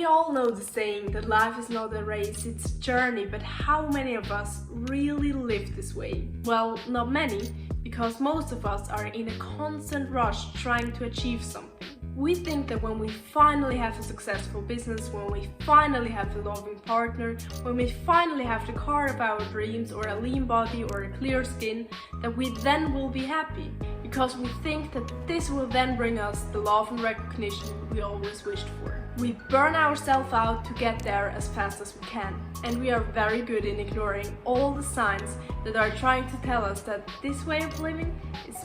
We all know the saying that life is not a race, it's a journey, but how many of us really live this way? Well, not many, because most of us are in a constant rush trying to achieve something. We think that when we finally have a successful business, when we finally have a loving partner, when we finally have the car of our dreams, or a lean body or a clear skin, that we then will be happy. Because we think that this will then bring us the love and recognition we always wished for. We burn ourselves out to get there as fast as we can. And we are very good in ignoring all the signs that are trying to tell us that this way of living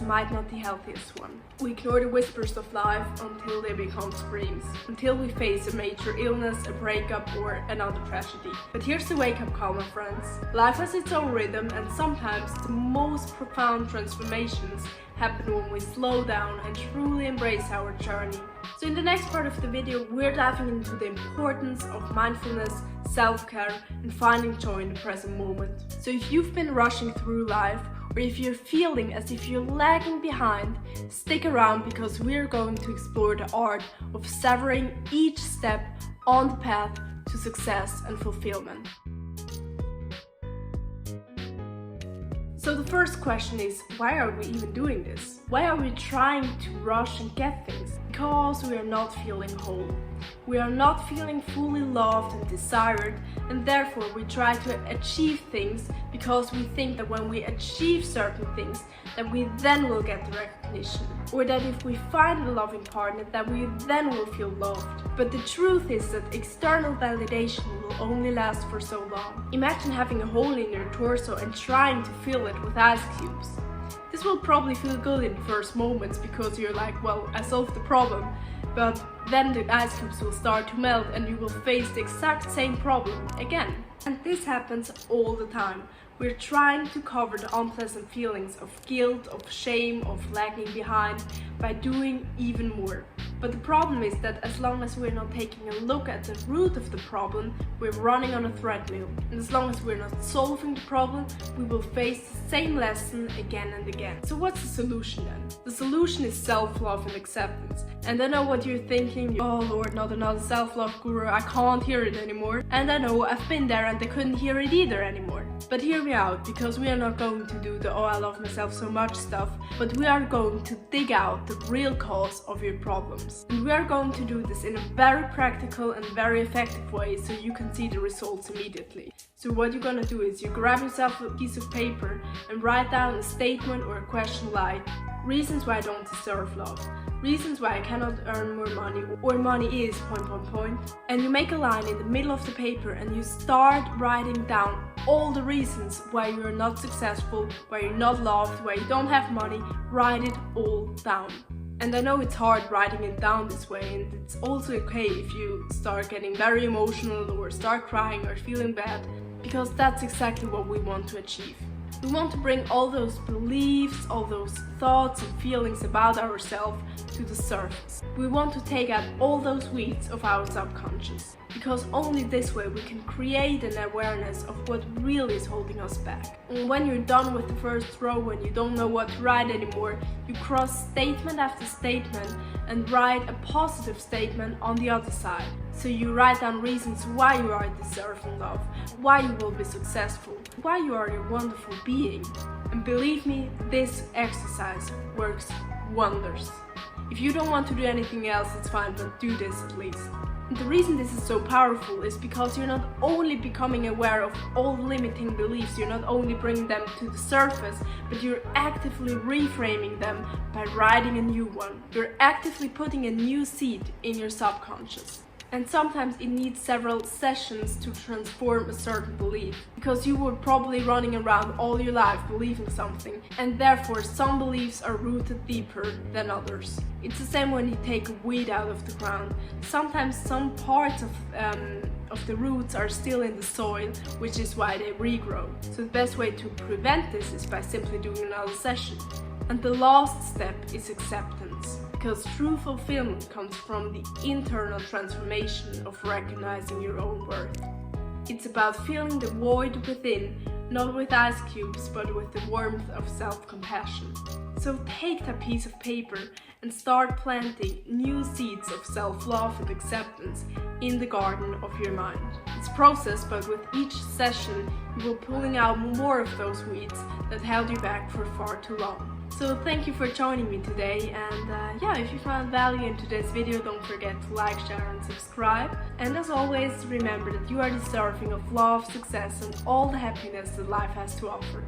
might not the healthiest one. We ignore the whispers of life until they become screams, until we face a major illness, a breakup, or another tragedy. But here's the wake-up call, my friends. Life has its own rhythm, and sometimes the most profound transformations happen when we slow down and truly embrace our journey. So in the next part of the video, we're diving into the importance of mindfulness, self-care, and finding joy in the present moment. So if you've been rushing through life, or if you're feeling as if you're lagging behind, stick around, because we're going to explore the art of savoring each step on the path to success and fulfillment. So the first question is, why are we even doing this? Why are we trying to rush and get things? Because we are not feeling whole. We are not feeling fully loved and desired, and therefore we try to achieve things because we think that when we achieve certain things, that we then will get the recognition, or that if we find a loving partner, that we then will feel loved. But the truth is that external validation will only last for so long. Imagine having a hole in your torso and trying to fill it with ice cubes. This will probably feel good in the first moments because you're like, well, I solved the problem. But then the ice cubes will start to melt and you will face the exact same problem again. And this happens all the time. We're trying to cover the unpleasant feelings of guilt, of shame, of lagging behind by doing even more. But the problem is that as long as we're not taking a look at the root of the problem, we're running on a treadmill. And as long as we're not solving the problem, we will face the same lesson again and again. So what's the solution then? The solution is self-love and acceptance. And I know what you're thinking, oh Lord, not another self-love guru, I can't hear it anymore. And I know, I've been there and I couldn't hear it either anymore. But hear me out, because we are not going to do the oh I love myself so much stuff, but we are going to dig out the real cause of your problems. And we are going to do this in a very practical and very effective way so you can see the results immediately. So what you're gonna do is you grab yourself a piece of paper and write down a statement or a question like, reasons why I don't deserve love, reasons why I cannot earn more money, or money is ... And you make a line in the middle of the paper and you start writing down all the reasons why you're not successful, why you're not loved, why you don't have money. Write it all down. And I know it's hard writing it down this way, and it's also okay if you start getting very emotional or start crying or feeling bad, because that's exactly what we want to achieve. We want to bring all those beliefs, all those thoughts and feelings about ourselves to the surface. We want to take out all those weeds of our subconscious, because only this way we can create an awareness of what really is holding us back. And when you're done with the first row, when you don't know what to write anymore, you cross statement after statement and write a positive statement on the other side. So you write down reasons why you are deserving love, why you will be successful, why you are a wonderful being. And believe me, this exercise works wonders. If you don't want to do anything else, it's fine, but do this at least. And the reason this is so powerful is because you're not only becoming aware of all limiting beliefs, you're not only bringing them to the surface, but you're actively reframing them by writing a new one. You're actively putting a new seed in your subconscious. And sometimes it needs several sessions to transform a certain belief, because you were probably running around all your life believing something, and therefore some beliefs are rooted deeper than others. It's the same when you take a weed out of the ground. Sometimes some parts of the roots are still in the soil, which is why they regrow. So the best way to prevent this is by simply doing another session. And the last step is acceptance, because true fulfillment comes from the internal transformation of recognizing your own worth. It's about filling the void within not with ice cubes, but with the warmth of self-compassion. So take that piece of paper and start planting new seeds of self-love and acceptance in the garden of your mind. It's a process, but with each session you will pulling out more of those weeds that held you back for far too long. So thank you for joining me today, and if you found value in today's video, don't forget to like, share and subscribe. And as always, remember that you are deserving of love, success and all the happiness that life has to offer.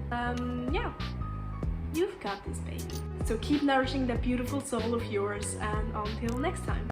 You've got this, baby. So keep nourishing that beautiful soul of yours, and until next time.